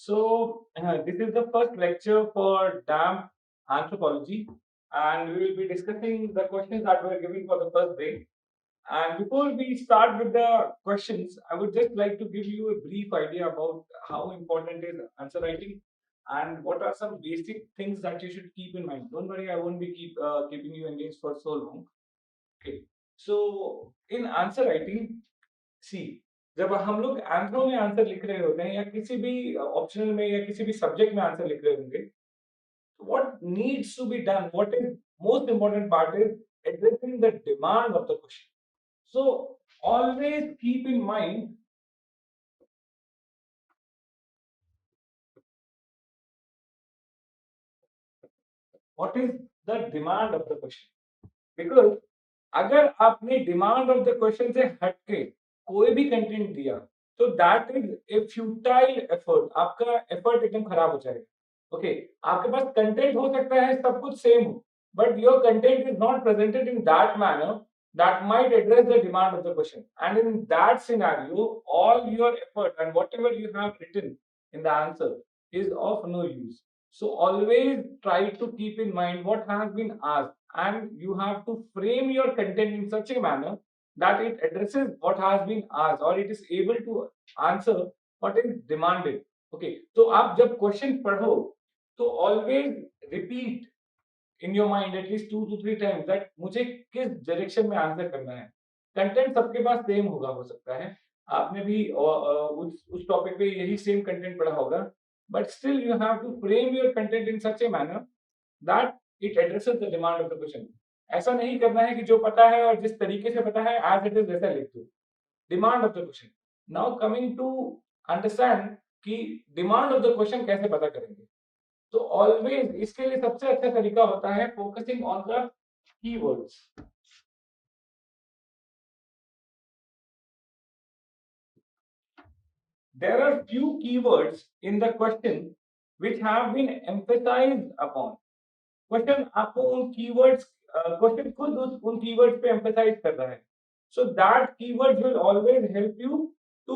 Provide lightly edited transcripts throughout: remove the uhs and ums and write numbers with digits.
This is the first lecture for damp anthropology, and we will be discussing the questions that were given for the first day. And before we start with the questions, I would just like to give you a brief idea about how important is answer writing and what are some basic things that you should keep in mind. Don't worry, I won't be keeping you engaged for so long. Okay. So in answer writing, सी जब हम लोग anthro में answer लिख रहे होते हैं या किसी भी ऑप्शनल में या किसी भी सब्जेक्ट में आंसर लिख रहे होंगे, what needs to be done, what is most important part is addressing the demand of the question. So always keep in mind what is the demand of the question. Because अगर आपने demand of the question से हटके कोई भी content दिया तो that is a futile effort. आपका effort एकदम खराब हो जाएगा. ओके, आपके पास कंटेंट हो सकता है सब कुछ सेम हो, but your content is not presented in that manner that might address the demand of the question, and in that scenario all your effort and whatever you have written in the answer is of no use. So always try to keep in mind what has been asked, and you have to frame your content in such a manner that it addresses what has been asked or it is able to answer what is demanded. Okay, so आप जब question पढ़ो तो always repeat in your mind at least 2 to 3 times that मुझे किस direction में answer करना है. Content सबके पास सेम होगा, हो सकता है आपने भी उस टॉपिक पे यही सेम कंटेंट पढ़ा होगा, but still you have to frame your content in such a manner that it addresses the demand of the question. ऐसा नहीं करना है कि जो पता है और जिस तरीके से पता है एज इट इज वैसा लिख दो. Demand of the question. Now coming to understand कि डिमांड ऑफ द क्वेश्चन कैसे पता करेंगे. तो ऑलवेज इसके लिए सबसे अच्छा तरीका होता है focusing on the keywords. There are few keywords in the question which have been emphasized upon. Question आपको उन कीवर्ड्स, क्वेश्चन खुद उन कीवर्ड्स पे एम्फसाइज कर रहा है. So that keywords will always help you to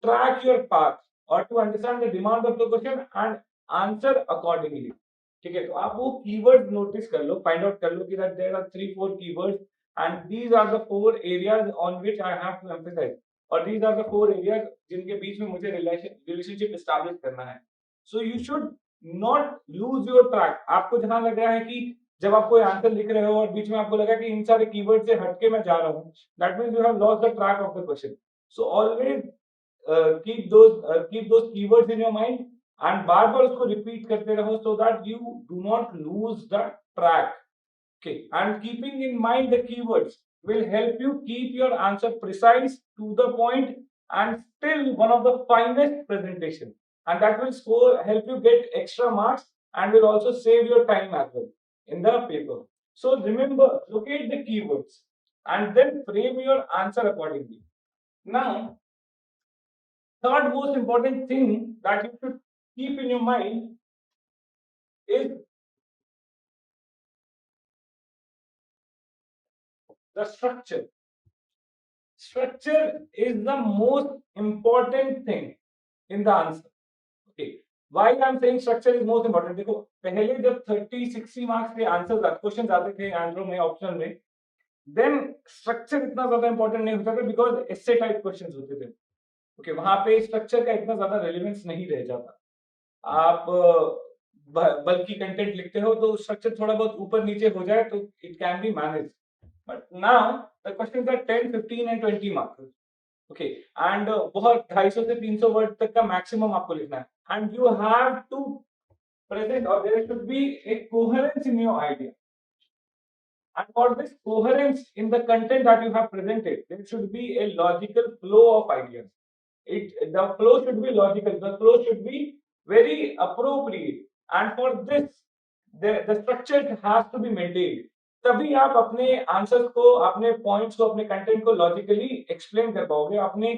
track your path और to understand the demand of the question and answer accordingly. ठीक है, तो आप वो कीवर्ड्स नोटिस कर लो, फाइंड आउट कर लो कि that there are 3-4 keywords and these are the 4 areas on which I have to emphasise, और दीज आर द 4 एरियाज जिनके बीच में मुझे रिलेशनशिप एस्टैब्लिश करना है. So you should not lose your track. आपको जहां लग रहा है कि जब आप कोई आंसर लिख रहे हो और बीच में आपको लगा कि इन सारे कीवर्ड से हटके मैं जा रहा हूं, that means you have lost the track of the question. So always keep those keywords in your mind and बार बार उसको रिपीट करते रहो so that you do not lose the track. Okay, and keeping in mind the keywords will help you keep your answer precise, to the point, and still one of the finest presentation, and that will help you get extra marks and will also save your time as well in the paper. So remember, locate the keywords and then frame your answer accordingly. Now, third most important thing that you should keep in your mind is the structure. Structure is the most important thing in the answer. Okay. Why I am saying structure is most important? देखो, पहले जब 30-60 marks के answer question आते थे Andrew में, optional में, then structure इतना ज्यादा इंपॉर्टेंट नहीं होता था बिकॉज एस्से टाइप क्वेश्चंस होते थे. ओके, वहां पे स्ट्रक्चर का इतना ज्यादा रेलेवेंस नहीं रह जाता. आप बल्कि कंटेंट लिखते हो तो स्ट्रक्चर थोड़ा बहुत ऊपर नीचे हो जाए तो it can be manage. But now the questions are 10, 15 and 20 marks. Okay, and बहुत 250 से 300 वर्ड तक का मैक्सिमम आपको लिखना है, and you have to present, or there should be a coherence in your idea. And for this coherence in the content that you have presented, there should be a logical flow of ideas. The flow should be logical, the flow should be very appropriate, and for this the structure has to be maintained. तभी आप अपने answers को, अपने points को, अपने content को logically explain कर पाओगे अपने.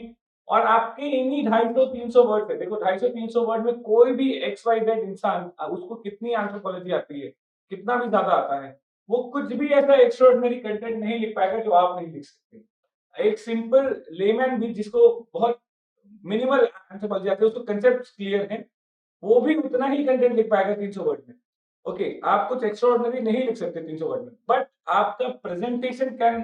और आपके इन्हीं 250-300 वर्ड पे, देखो 250-300 वर्ड में कोई भी XYZ इंसान, उसको कितनी एंथ्रोपोलॉजी आती है, कितना भी ज्यादा आता है, वो कुछ भी ऐसा एक्स्ट्राऑर्डिनरी कंटेंट नहीं लिख पाएगा जो आप नहीं लिख सकते. एक सिंपल लेमैन भी जिसको बहुत मिनिमल एंथ्रोपोलॉजी आती है, उसको कंसेप्ट क्लियर है, वो भी उतना ही कंटेंट लिख पाएगा 300 वर्ड में। ओके, आप कुछ एक्स्ट्रा ऑर्डिनरी नहीं लिख सकते 300 वर्ड में, बट आपका presentation can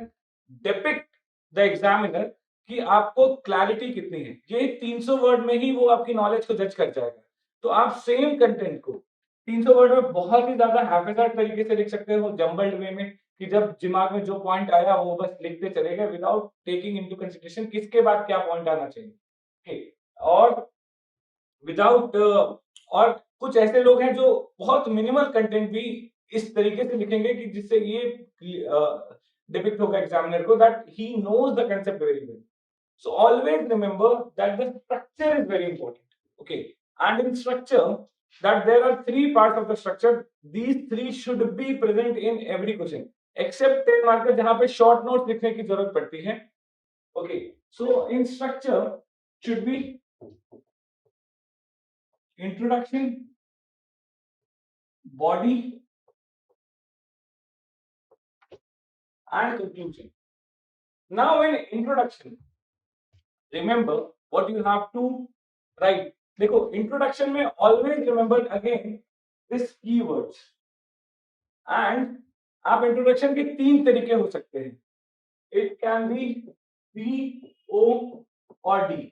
depict the examiner कि आपको क्लैरिटी कितनी है। ये 300 वर्ड में ही वो आपकी नॉलेज को जज कर जाएगा। तो आप सेम कंटेंट को 300 वर्ड में बहुत ही ज्यादा हैफेजार्ड तरीके से लिख सकते हो, जम्बल्ड वे में, कि जब दिमाग में जो पॉइंट आया वो बस लिखते चले गए विदाउट टेकिंग इनटू कंसीडरेशन किसके बाद क्या पॉइंट आना चाहिए। ठीक, और विदाउट और कुछ ऐसे लोग हैं जो बहुत मिनिमल कंटेंट भी इस तरीके से लिखेंगे कि जिससे ये डिपिक्ट होगा एग्जामिनर को that he knows the concept very well. So always remember that the structure is very important. Okay, and in structure, that there are three parts of the structure. These three should be present in every question, except 10 marker जहाँ पे short notes लिखने की जरूरत पड़ती है. Okay, so in structure should be introduction, body, and conclusion. Now in introduction, remember what you have to write. देखो introduction में always remember again this keywords, and आप इंट्रोडक्शन के तीन तरीके हो सकते हैं. इट कैन बी डी, ओ और D,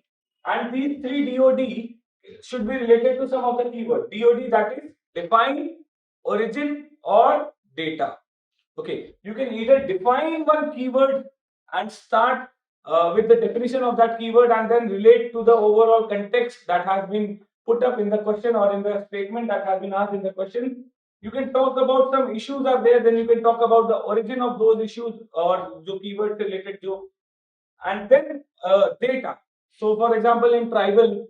and these three DOD should be related to some of the keyword. DOD, that is define, origin or data. Okay, you can either define one keyword and start with the definition of that keyword and then relate to the overall context that has been put up in the question or in the statement that has been asked in the question. You can talk about some issues are there, then you can talk about the origin of those issues or jo keyword related jo, and then data. So for example, in tribal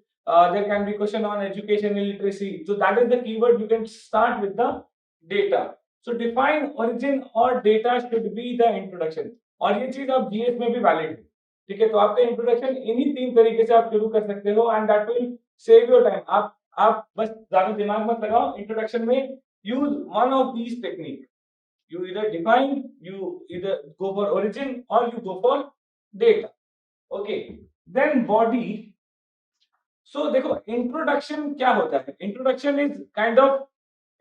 there can be question on education and literacy, so that is the keyword. You can start with the data. So define, origin और data should be the introduction. और ये चीज आप GS में भी valid है. ठीक है, तो आपका इंट्रोडक्शन इन्हीं तीन तरीके से आप शुरू कर सकते हो and that will save your time. आप बस ज्यादा दिमाग मत लगाओ. इंट्रोडक्शन में use one of these technique. You either define, you either go for origin or you go for data. Okay, then body. So देखो इंट्रोडक्शन क्या होता है. Introduction is kind of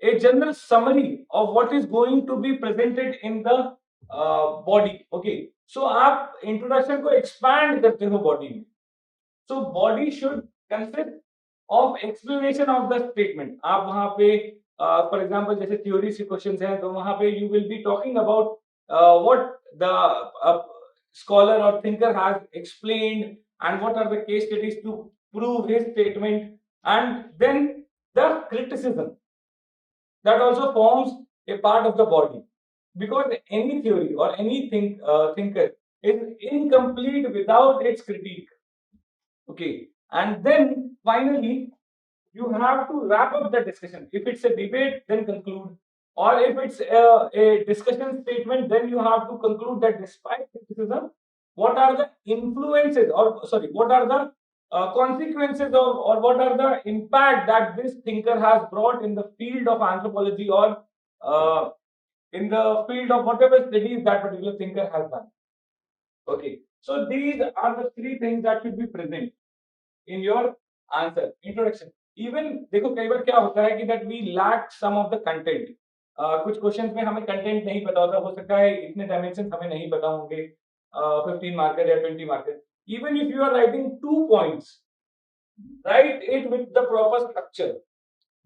a general summary of what is going to be presented in the body. Okay, so आप introduction को expand करते हो body में. So body should consist of explanation of the statement. आप वहां पे for example जैसे theory से questions हैं तो वहां पे you will be talking about what the scholar or thinker has explained and what are the case studies to prove his statement, and then the criticism that also forms a part of the body, because any theory or any thinker is incomplete without its critique. Okay, and then finally you have to wrap up the discussion. If it's a debate, then conclude, or if it's a discussion statement, then you have to conclude that despite criticism, what are the influences, or sorry, what are the consequences of, or what are the impact that this thinker has brought in the field of anthropology or in the field of whatever studies that particular thinker has done. Okay, so these are the three things that should be present in your answer. Introduction. Even देखो कई बार क्या होता है कि that we lack some of the content. कुछ questions में हमें content नहीं पता होता. हो सकता है इतने डायमेंशन हमें नहीं पता होंगे 15 मार्कर या 20 marker. Even if you are writing 2 points, write it with the proper structure.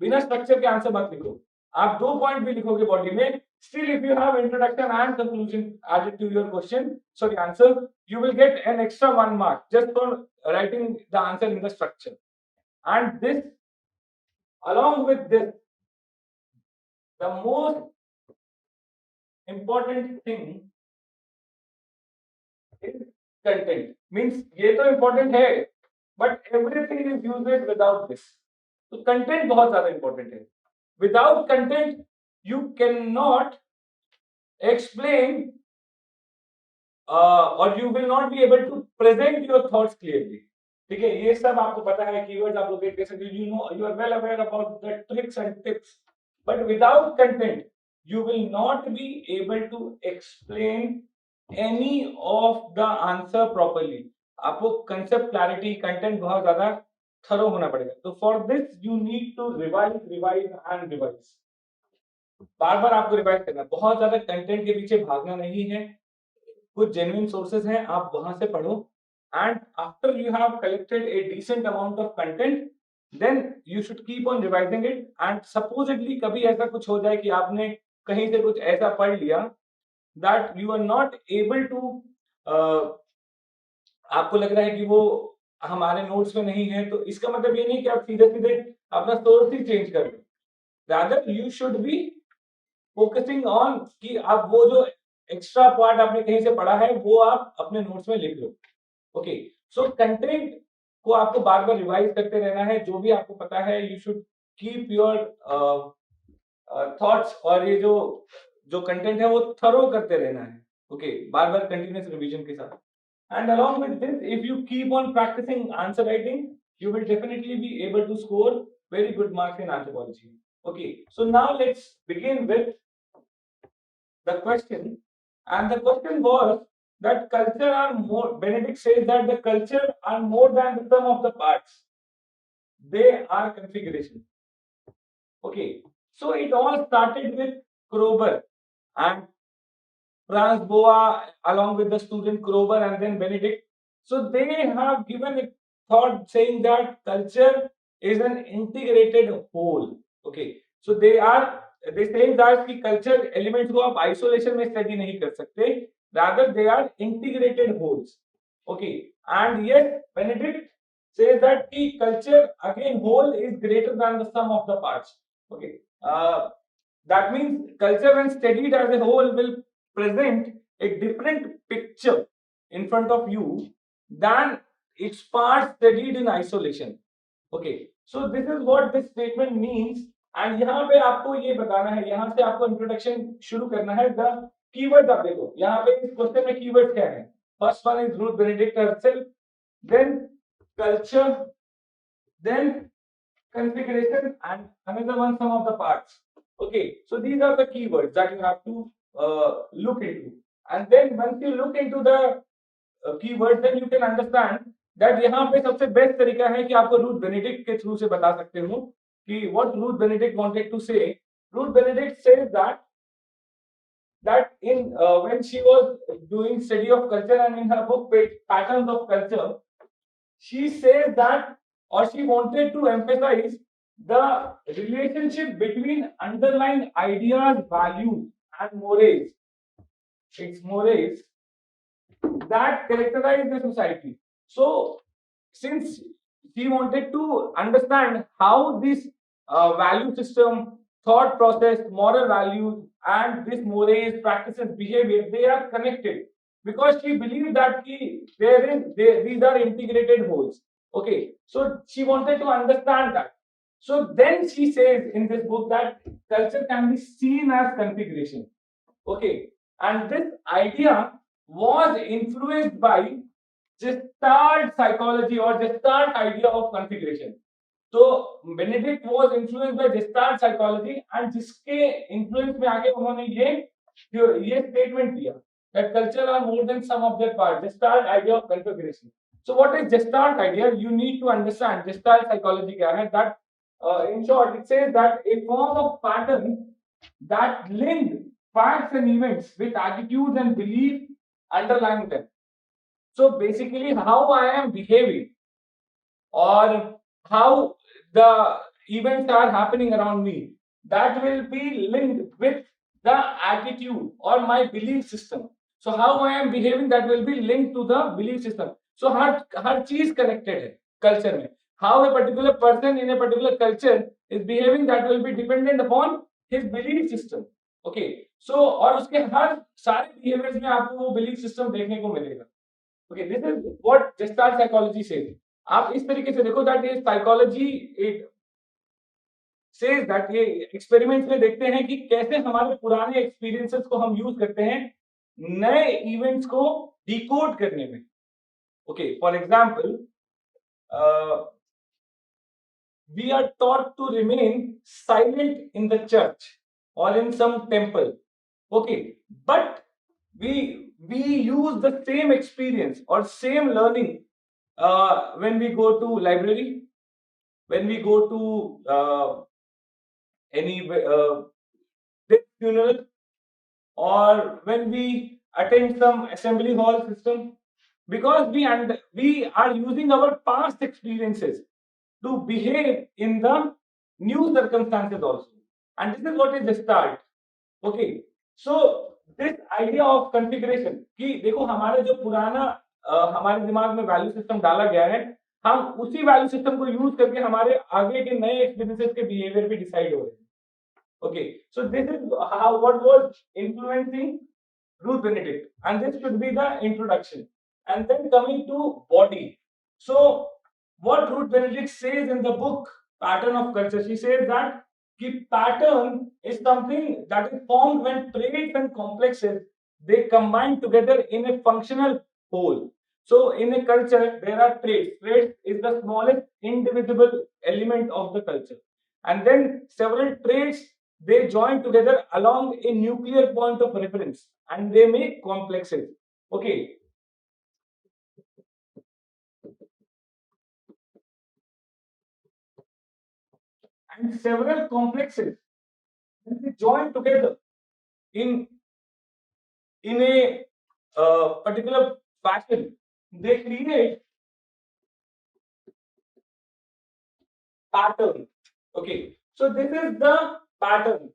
बिना स्ट्रक्चर के आंसर मत लिखो. आप 2 पॉइंट भी लिखोगे बॉडी में, still if you have introduction and conclusion added to your question, sorry, answer, you will get an extra 1 mark just for writing the answer in the structure. And this, along with this, the most important thing is content. Means ये तो important है, but everything is useless without this. तो content बहुत ज्यादा important है. Without content, you cannot explain or you will not be able to present your thoughts clearly. ठीक है, ये सब आपको पता है. कीवर्ड्स आप लोकेट कैसे, you know, you are well aware about the tricks and tips, but without content you will not be able to explain any of the answer properly. आपको concept clarity, content बहुत ज्यादा thorough होना पड़ेगा। तो for this you need to revise revise and revise, बार बार आपको revise करना है। बहुत ज्यादा कंटेंट के पीछे भागना नहीं है, कुछ जेन्युइन सोर्सेज हैं, आप वहां से पढ़ो, and after you have collected a decent amount of content, then you should keep on revising it. And supposedly कभी ऐसा कुछ हो जाए कि आपने कहीं से कुछ ऐसा पढ़ लिया that you are not able to, आपको लग रहा है कि वो हमारे नोट्स में नहीं है, तो इसका मतलब ये नहीं कि आप सीधे सीधे अपना सोर्स ही चेंज कर दो। Rather you should be focusing on कि आप वो जो एक्स्ट्रा पार्ट आपने कहीं से पढ़ा है वो आप अपने नोट्स में लिख लो। ओके, सो कंटेंट को आपको बार बार रिवाइज करते रहना है। जो भी आपको पता है you should keep your thoughts, और ये जो जो कंटेंट है वो थरो करते रहना है। ओके, बार बार कंटिन्यूस रिवीजन के साथ। And along with this, if you keep on practicing answer writing, you will definitely be able to score very good marks in anthropology. Okay, so now let's begin with the question. And the question was that culture are more, Benedict says that the culture are more than the sum of the parts. They are configuration. Okay, so it all started with Kroeber and Franz Boas, along with the student Kroeber and then Benedict. So they have given a thought saying that culture is an integrated whole. Okay, so they saying that कि culture elements को आप isolation में study नहीं कर सकते, rather they are integrated wholes. Okay, and yet Benedict says that the culture again whole is greater than the sum of the parts. Okay, that means culture when studied as a whole will present a different picture in front of you than its parts studied in isolation. Okay, so this is what this statement means. And यहाँ पे आपको ये बताना है, यहाँ से आपको introduction शुरू करना है। द कीवर्ड्स आप देखो, यहाँ पे इस क्वेश्चन में कीवर्ड्स क्या है? First one is Ruth Benedict herself, then culture, then configuration, and another one sum of the parts. Okay, so these are the keywords that you have to look into, and then once you look into the keywords, then you can understand that यहाँ पे सबसे best तरीका है कि आपको Ruth Benedict के through से बता सकते हो कि what Ruth Benedict wanted to say. Ruth Benedict says that in when she was doing study of culture and in her book Patterns of Culture, she says that, or she wanted to emphasize the relationship between underlying ideas, values, and mores. It's mores that characterize the society. So, since she wanted to understand how this value system, thought process, moral values, and this mores, practices, behavior, they are connected, because she believed that these are integrated wholes. Okay, so she wanted to understand that. So then she says in this book that culture can be seen as configuration. Okay, and this idea was influenced by Gestalt psychology or Gestalt idea of configuration. So Benedict was influenced by Gestalt psychology, and जिसके influence में आके उन्होंने ये statement दिया that culture are more than sum of their parts. Gestalt idea of configuration. So what is Gestalt idea? You need to understand Gestalt psychology क्या है. That in short, it says that a form of pattern that link facts and events with attitudes and belief underlying them. So basically, how I am behaving or how the events are happening around me, that will be linked with the attitude or my belief system. So how I am behaving, that will be linked to the belief system. So हर चीज connected है culture में. How a particular person in a particular culture is behaving, that will be dependent upon his belief system. Okay, so और उसके हर सारे behaviors में आपको वो belief system देखने को मिलेगा. Okay, this is what Gestalt psychology says. आप इस तरीके से देखो that ये psychology it says that ये experiments में देखते हैं कि कैसे हमारे पुराने experiences को हम use करते हैं नए events को decode करने में. Okay, for example, we are taught to remain silent in the church or in some temple. Okay, but we use the same experience or same learning when we go to library, when we go to any death funeral, or when we attend some assembly hall system, because we are using our past experiences to behave in the new circumstances also. And this is what is the start. Okay, so this idea of configuration कि देखो हमारे जो पुराना हमारे दिमाग में value system डाला गया है, हम उसी वैल्यू सिस्टम को यूज करके हमारे आगे के नए एक्सपीरियंसेस के बिहेवियर भी डिसाइड हो रहे हैं. Okay, so this is how what was influencing Ruth Benedict, and this should be the introduction. And then coming to body. So, what Ruth Benedict says in the book Pattern of Culture, she says that the pattern is something that is formed when traits and complexes they combine together in a functional whole. So, in a culture, there are traits. Traits is the smallest indivisible element of the culture, and then several traits they join together along a nuclear point of reference and they make complexes. Okay. And several complexes when they join together in a particular fashion, they create pattern. Okay. So this is the pattern.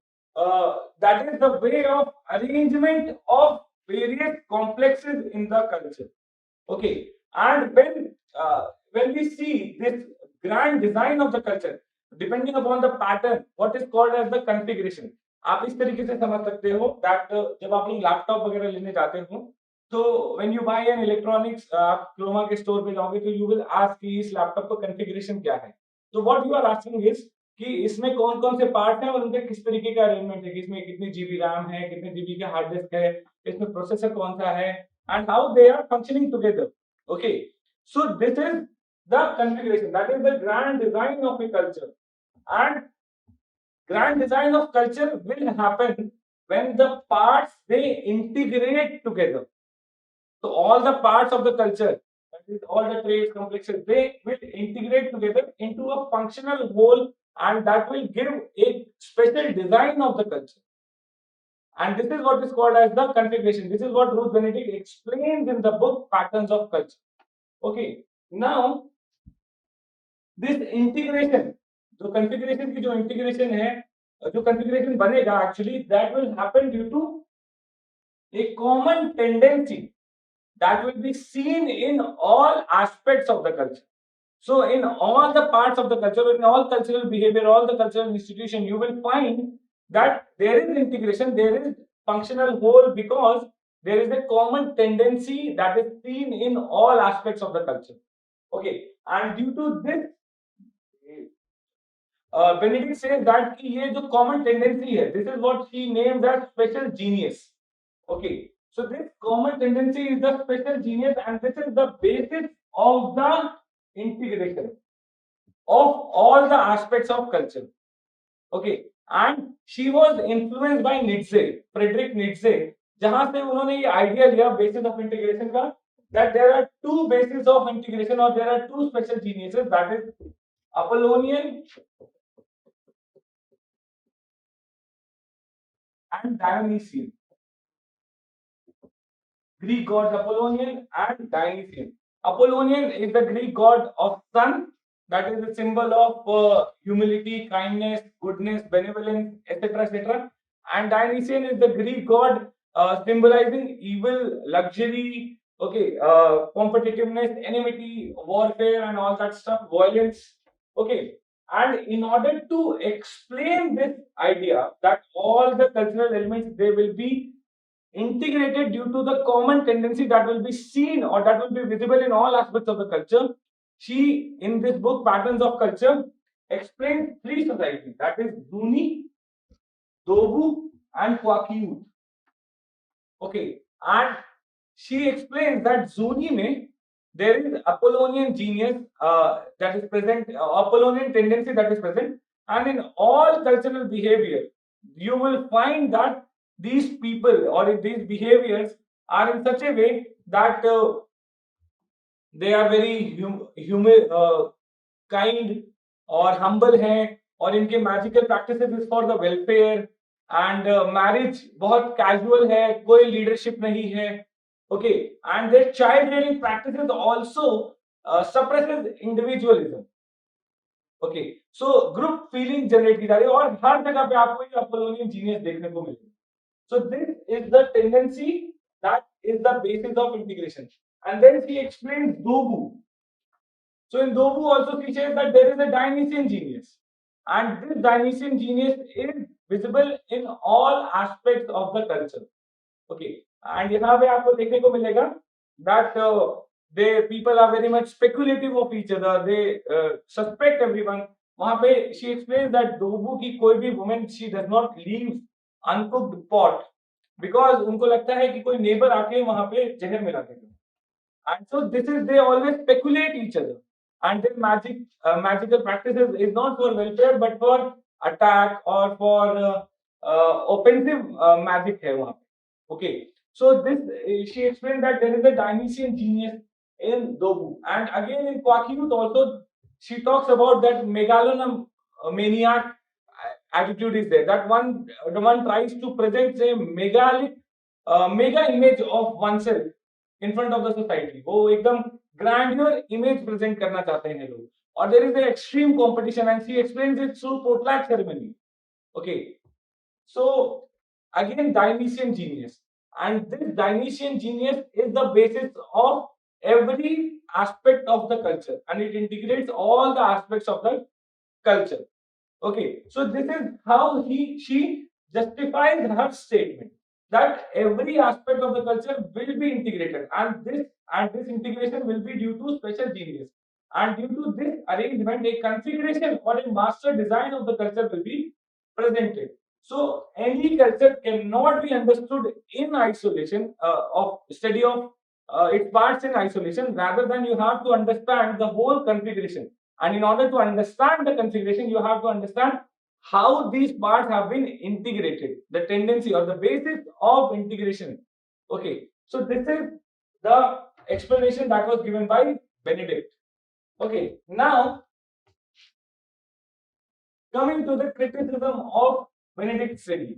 That is the way of arrangement of various complexes in the culture. Okay, and when we see this grand design of the culture, depending upon the pattern, what is called as the configuration. आप इस तरीके से समझ सकते हो that जब आप लोग लैपटॉप वगैरह लेने जाते हो, तो when you buy an electronics, आप क्रोमा के स्टोर पे जाओगे तो you will ask कि इस लैपटॉप का configuration क्या है. तो what you are asking is कि इसमें कौन कौन से पार्ट हैं और उनका किस तरीके का अरेंजमेंट है, कि इसमें कितनी जीबी रैम है, कितने जीबी का हार्ड डिस्क है, इसमें प्रोसेसर कौन सा है, and how they are functioning together. Okay, so this is the configuration. That is the grand design of a culture, and grand design of culture will happen when the parts they integrate together. So all the parts of the culture, that is all the traits, complexes, they will integrate together into a functional whole, and that will give a special design of the culture. And this is what is called as the configuration. This is what Ruth Benedict explains in the book Patterns of Culture. Okay, now this integration, जो configuration की जो integration है, जो configuration बनेगा actually that will happen due to a common tendency that will be seen in all aspects of the culture. So in all the parts of the culture, in all cultural behavior, all the cultural institution, you will find that there is integration, there is functional whole, because there is a common tendency that is seen in all aspects of the culture. Okay, and due to this, Benedict says that कि ये जो common tendency है, this is what he names as special genius. Okay, so this common tendency is the special genius, and this is the basis of the integration of all the aspects of culture. Okay, and she was influenced by Nietzsche, Friedrich Nietzsche, जहां से उन्होंने ये idea लिया basis of integration का, that there are two bases of integration or there are two special geniuses, that is Apollonian and Dionysian. Greek gods Apollonian and Dionysian. Apollonian is the Greek god of sun, that is a symbol of humility, kindness, goodness, benevolence, etc., etc. And Dionysian is the Greek god symbolizing evil, luxury, okay, competitiveness, enmity, warfare, and all that stuff, violence. Okay, and in order to explain this idea that all the cultural elements they will be integrated due to the common tendency that will be seen or that will be visible in all aspects of the culture. She, in this book, Patterns of Culture, explains three societies, that is Zuni, Dobu, and Kwakiut. Okay, and she explains that Zuni mein there is Apollonian genius that is present, Apollonian tendency that is present, and in all cultural behavior, you will find that these people or these behaviors are in such a way that they are very kind, और humble हैं और इनके magical practices is for the welfare and marriage बहुत casual है, कोई leadership नहीं है. Okay, and their child rearing practices also suppresses individualism. Okay, so group feeling generate की जा रही है और हर जगह पे आपको ये अपोलोनियन जीनियस देखने को मिलेगा. So this is the tendency that is the basis of integration. And then she explains Dobu. So in Dobu also she says that there is a Dionysian genius. And this Dionysian genius is visible in all aspects of the culture. Okay. And यहाँ पे आपको देखने को मिलेगा that they people are very much speculative of each other. They suspect everyone. वहाँ पे she explains that Dobu की कोई भी woman she does not leave uncooked pot because उनको लगता है कि कोई neighbor आके वहाँ पे जहर मिला देगा. And so this is they always speculate each other. And their magical practices is not for welfare but for attack or for offensive magic है वहाँ पे. Okay, so this she explained that there is a Dionysian genius in Dobu, and again in Quakiut also she talks about that megalomaniac attitude is there. That one tries to present a mega image of oneself in front of the society. वो एकदम grandeur image present करना चाहते हैं लोग. Or there is an extreme competition, and she explains it through potluck ceremony. Okay, so again Dionysian genius, and this Dionysian genius is the basis of every aspect of the culture, and it integrates all the aspects of the culture. Okay, so this is how she justifies her statement that every aspect of the culture will be integrated, and this integration will be due to special genius. And due to this arrangement, a configuration or a master design of the culture will be presented. So any culture cannot be understood in isolation of study of its parts in isolation. Rather than you have to understand the whole configuration, and in order to understand the configuration, you have to understand how these parts have been integrated, the tendency or the basis of integration. Okay, so this is the explanation that was given by Benedict. Okay, now coming to the criticism of Benedict's study.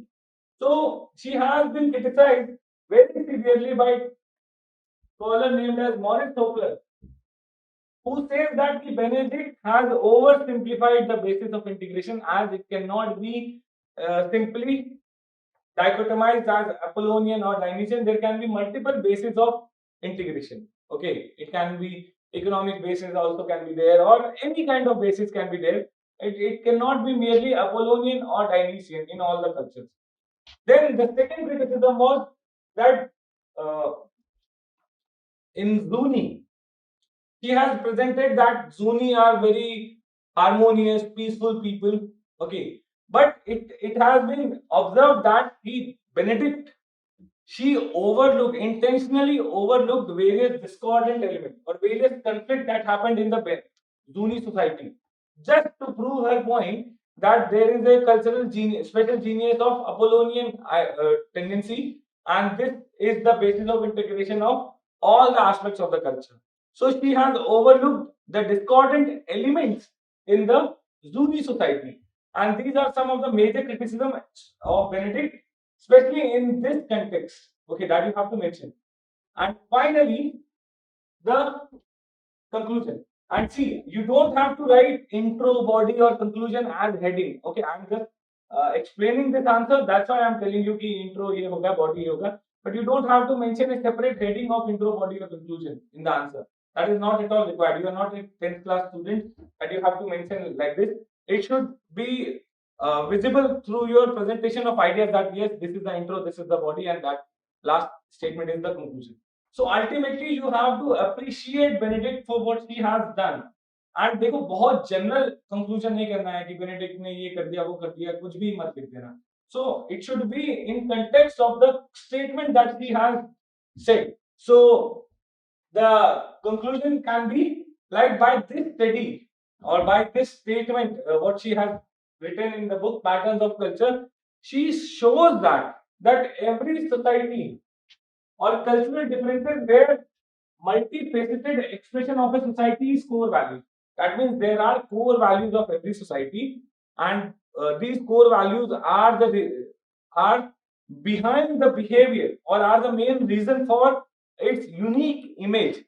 So she has been criticized very severely by a scholar named as Maurice Hopler, who says that the Benedict has oversimplified the basis of integration as it cannot be simply dichotomized as Apollonian or Dionysian. There can be multiple bases of integration. Okay, it can be economic basis also can be there, or any kind of basis can be there. It cannot be merely Apollonian or Dionysian in all the cultures. Then the second criticism was that in Zuni, he has presented that Zuni are very harmonious, peaceful people. Okay, but it has been observed that Benedict, she intentionally overlooked various discordant elements or various conflicts that happened in the Zuni society, just to prove her point that there is a cultural genius, special genius of Apollonian tendency, and this is the basis of integration of all the aspects of the culture. So she has overlooked the discordant elements in the Zuni society, and these are some of the major criticisms of Benedict, especially in this context. Okay, that you have to mention. And finally, the conclusion. And see, you don't have to write intro, body, or conclusion as heading. Okay, I'm just explaining this answer. That's why I'm telling you ki intro ye hoga, body ye hoga. But you don't have to mention a separate heading of intro, body, or conclusion in the answer. That is not at all required. You are not a 10th class student that you have to mention like this. It should be visible through your presentation of ideas that yes, this is the intro, this is the body, and that last statement is the conclusion. So ultimately you have to appreciate Benedict for what he has done. And देखो बहुत general conclusion नहीं करना है कि Benedict ने ये कर दिया वो कर दिया, कुछ भी मत लिख देना. So it should be in context of the statement that he has said. So the conclusion can be like by this study or by this statement, what she has written in the book Patterns of Culture, she shows that every society or cultural differences where multifaceted expression of a society's core values. That means there are core values of every society, and these core values are behind the behavior, or are the main reason for its unique image.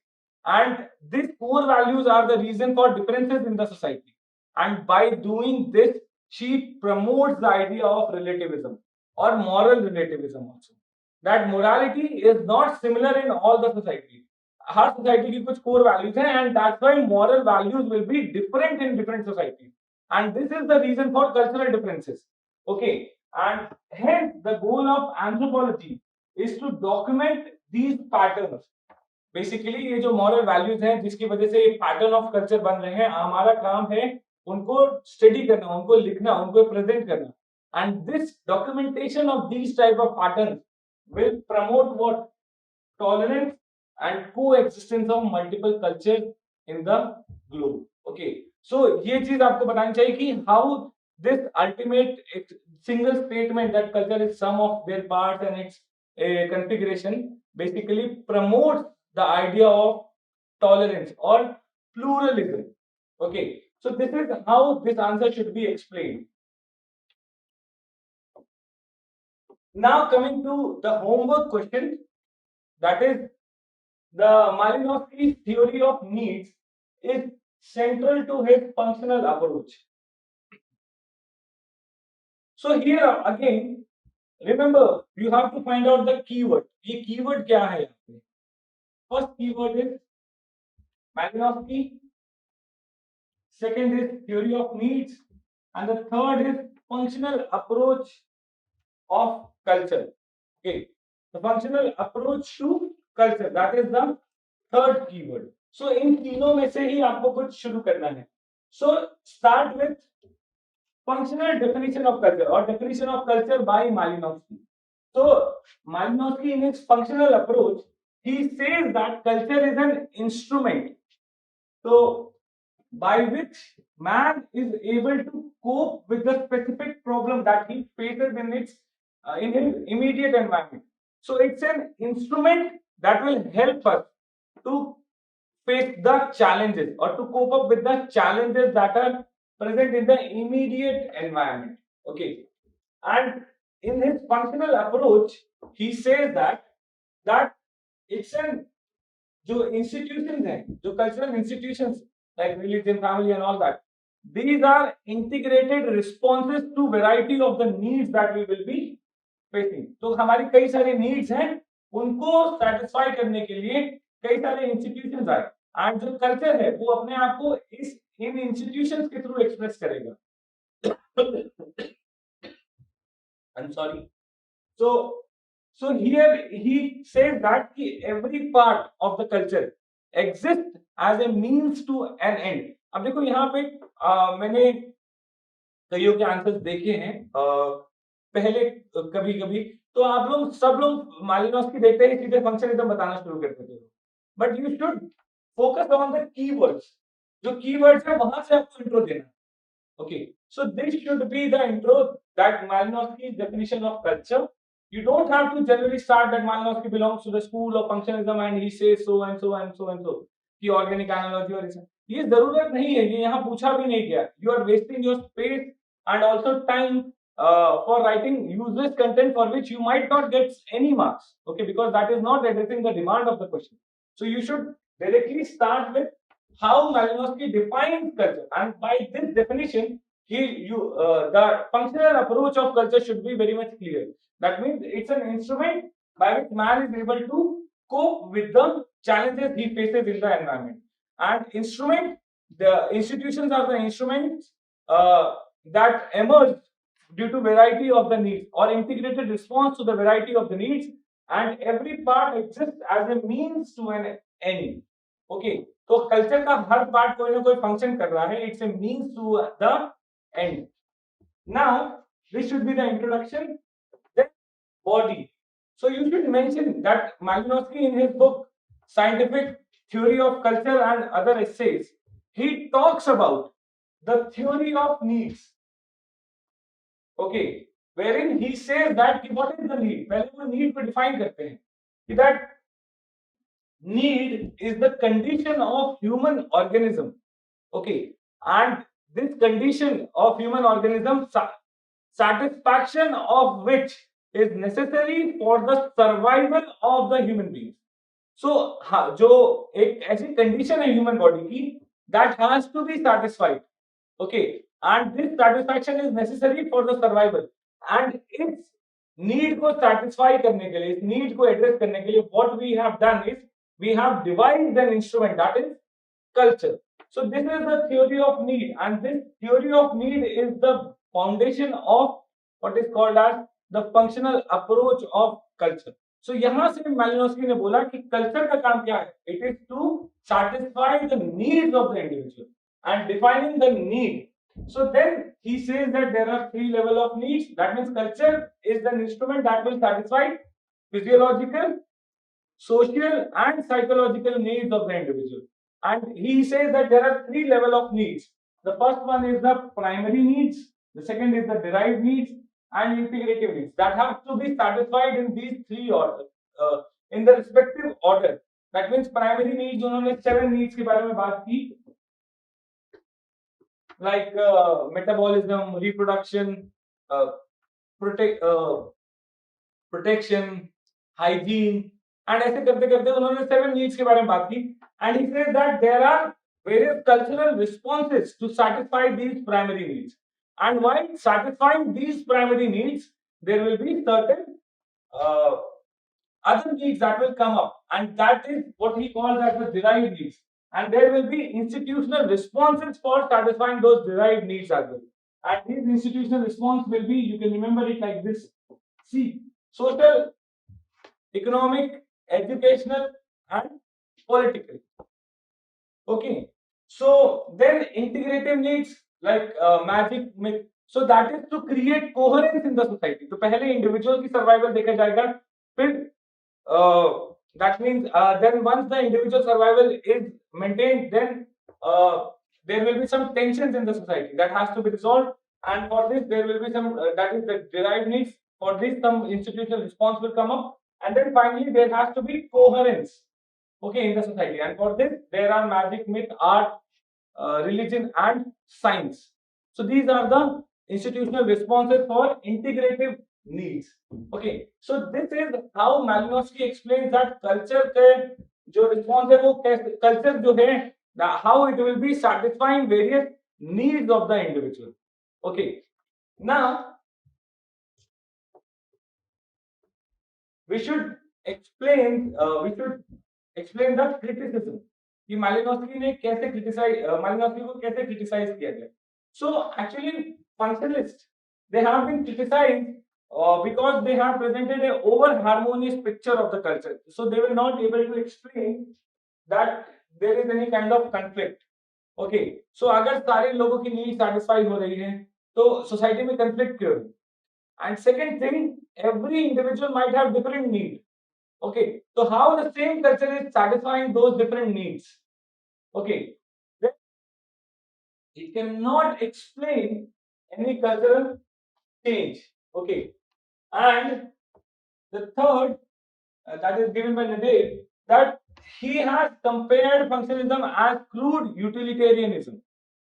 And these core values are the reason for differences in the society. And by doing this, she promotes the idea of relativism or moral relativism also. That morality is not similar in all the society. Her society की कुछ core values हैं, and that's why moral values will be different in different societies. And this is the reason for cultural differences. Okay, and hence the goal of anthropology is to document these patterns. Basically ये जो moral values हैं जिसकी वजह से pattern of culture बन रहे हैं, हमारा काम है उनको स्टडी करना, उनको लिखना, उनको प्रेजेंट करना. And this documentation of these type of pattern will promote what tolerance and coexistence of multiple culture in the globe. Okay, so ये चीज आपको बतानी चाहिए कि how this ultimate single statement that culture is sum of their parts and its configuration basically promotes the idea of tolerance or pluralism. Okay, so this is how this answer should be explained. Now coming to the homework question, that is, the Malinowski's theory of needs is central to his functional approach. So here again, remember, you have to find out the keyword. ये keyword क्या है यहाँ पे? First keyword is Malinowski. Second is theory of needs, and the third is functional approach of culture. Okay, the functional approach to culture, that is the third keyword. So इन तीनों में से ही आपको कुछ शुरू करना है. So start with functional definition of culture or definition of culture by Malinowski. So Malinowski, in his functional approach, he says that culture is an instrument, so by which man is able to cope with the specific problem that he faces in his immediate environment. So it's an instrument that will help us to face the challenges or to cope up with the challenges that are present in the immediate environment. Okay, and in his functional approach, he says that it's an जो institutions हैं, जो cultural institutions like religion, family, and all that, these are integrated responses to variety of the needs that we will be facing. तो हमारी कई सारी needs हैं, उनको satisfy करने के लिए कई सारे institutions आए, and जो culture है वो अपने आप को इन institutions के through express करेगा. I'm sorry. So here he says that every part of the culture exists as a means to an end. अब देखो यहाँ पे मैंने कईयों के आंसर्स देखे हैं पहले कभी कभी, तो आप लोग सब लोग मालिनोव्स्की देखते हैं सीधे फंक्शनिज्म बताना शुरू कर देते हो, but you should focus on the keywords. जो कीवर्ड्स है वहां से आपको इंट्रो देना. Okay, so this should be the intro, that Malinowski's definition of culture. You don't have to generally start that Malinowski belongs to the school of functionalism and he says so and so and so and so. कि organic analogy और ये जरूरत नहीं है, ये यहाँ पूछा भी नहीं गया. You are wasting your space and also time for writing useless content for which you might not get any marks. Okay, because that is not addressing the demand of the question. So you should directly start with how Malinowski defines culture, and by this definition, the functional approach of culture should be very much clear. That means it's an instrument by which man is able to cope with the challenges he faces in the environment. And the institutions are the instruments that emerge due to variety of the needs or integrated response to the variety of the needs, and every part exists as a means to an end. Okay, तो culture का हर part कोई ना कोई function कर रहा है. It's a means to the end. Now this should be the introduction. Then body. So you should mention that Malinowski in his book Scientific Theory of Culture and Other Essays, he talks about the theory of needs. Okay, wherein he says that what is the need. पहले वो need को define करते हैं कि that need is the condition of human organism Okay, and this condition of human organism, satisfaction of which is necessary for the survival of the human beings. So हाँ, जो एक ऐसी condition है human body की, that has to be satisfied. Okay, and this satisfaction is necessary for the survival. And its need को satisfy करने के लिए, इस need को address करने के लिए, what we have done is we have devised an instrument, that is culture. So this is the theory of need, and this theory of need is the foundation of what is called as the functional approach of culture. So यहाँ से Malinowski ने बोला कि culture का काम क्या है? It is to satisfy the needs of the individual and defining the need. So then he says that there are three levels of needs. That means culture is the instrument that will satisfy physiological, social and psychological needs of the individual. And he says that there are three levels of needs. The first one is the primary needs, the second is the derived needs, and integrative needs that have to be satisfied in these three order, in the respective order. That means primary needs, उन्होंने 7 needs के बारे में बात की, like metabolism, reproduction, protection, hygiene, and ऐसे करते करते उन्होंने 7 needs के बारे में बात की. And he says that there are various cultural responses to satisfy these primary needs. And while satisfying these primary needs, there will be certain uh, other needs that will come up, and that is what he calls as the derived needs. And there will be institutional responses for satisfying those derived needs as well. And these institutional response will be, you can remember it like this. See, social, economic, educational, and political. Okay. So then integrative needs like magic myth. So that is to create coherence in the society. तो पहले individual की survival देखा जाएगा, फिर that means then once the individual survival is maintained, then there will be some tensions in the society that has to be resolved, and for this there will be some that is the derived needs. For this some institutional response will come up, and then finally there has to be coherence, okay, in the society. And for this there are magic, myth, art, religion, and science. So these are the institutional responses for integrative needs. Okay, so this is how Malinowski explains that culture के जो response है वो कैसे culture जो है how it will be satisfying various needs of the individual. Okay, now we should explain the criticism कि Malinowski ने कैसे Malinowski को कैसे criticize किया गया. So actually functionalists, they have been criticized because they have presented a over harmonious picture of the culture. So they were not able to explain that there is any kind of conflict. Okay, so अगर सारे लोगों की need satisfy हो रही है तो society में conflict क्यों है? And second thing, every individual might have different needs. Okay, so how the same culture is satisfying those different needs? Okay, then it cannot explain any cultural change. Okay, and the third that is given by Nadev, that he has compared functionalism as crude utilitarianism.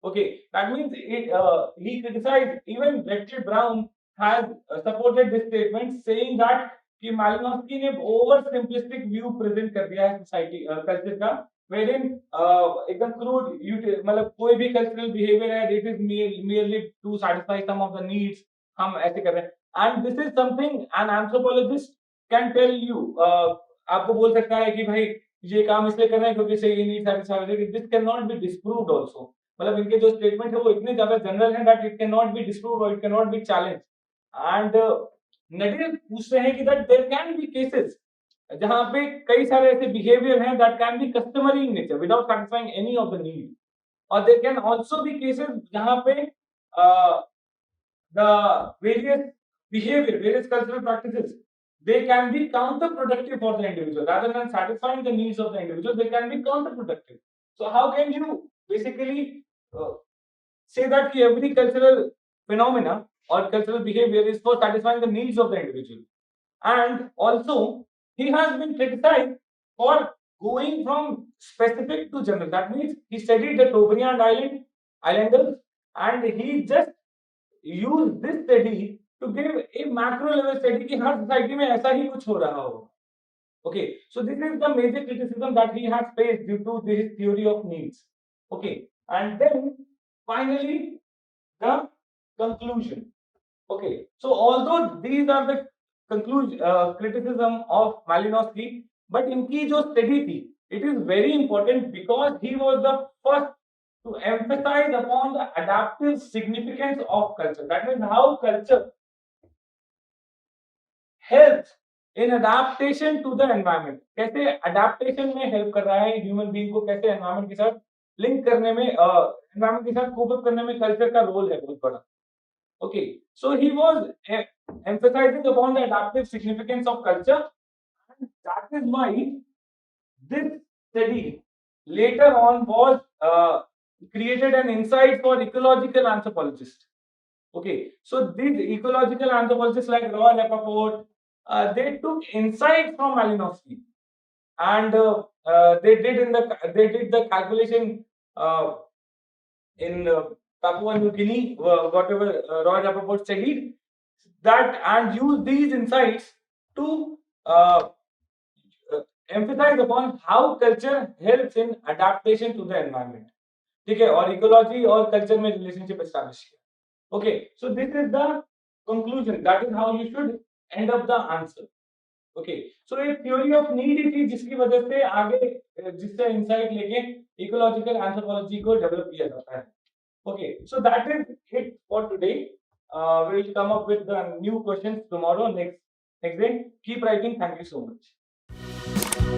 Okay, that means he criticized, even Richard Brown has supported this statement, saying that कि Malinowski ने over simplistic view present कर दिया है society culture का, wherein एकदम crude मतलब कोई भी cultural behavior है, it is merely to satisfy some of the needs, हम ऐसे कर रहे हैं. And this is something an anthropologist can tell you. आपको बोल सकता है कि भाई ये काम इसलिए कर रहे हैं क्योंकि से ये नीड satisfy हो जाएगी. This cannot be disproved also. मतलब इनके जो स्टेटमेंट है वो इतने ज्यादा जनरल है that it can not be disproved और it can not be challenge. And Nadel पूछ रहे हैं कि that there can be cases जहां पे कई सारे ऐसे बिहेवियर हैं that can be customary in nature without satisfying any of the need, और there can also be cases जहां पे the various behavior, various cultural practices, they can be counterproductive for the individual. Rather than satisfying the needs of the individual, they can be counterproductive. So how can you basically say that every cultural phenomena or cultural behavior is for satisfying the needs of the individual? And also, he has been criticized for going from specific to general. That means he studied the Toberian islanders, and he just used this study to give a macro level study कि हर society में ऐसा ही कुछ हो रहा हो. Okay, so this is the major criticism that he has faced due to this theory of needs. Okay, and then finally the conclusion. Okay, so although these are the conclusion criticism of Malinowski, but इनकी जो study थी, it is very important because he was the first to emphasize upon the adaptive significance of culture. That means how culture helps in adaptation to the environment. कैसे adaptation में help कर रहा है human being को, कैसे environment के साथ link करने में environment के साथ cope up करने में culture का role है बहुत बड़ा. Okay, so he was emphasizing upon the adaptive significance of culture, and that is why this study later on was created an insight for ecological anthropologists. Okay, so these ecological anthropologists like Roy Rappaport, they took insight from Malinowski, and they did the calculation in Papua New Guinea, whatever Roy Rappaport studied, that and use these insights to emphasize upon how culture helps in adaptation to the environment. ठीक है, और ecology और culture में relationship establish किया. Okay, so this is the conclusion. That is how you should end up the answer. Okay, so ये theory of need थी जिसकी वजह से आगे जिससे इंसाइट लेके इकोलॉजिकल एंथ्रोपोलॉजी को डेवलप किया जाता है. Okay, so that is it for today. We will come up with the new questions tomorrow, next day. Keep writing. Thank you so much.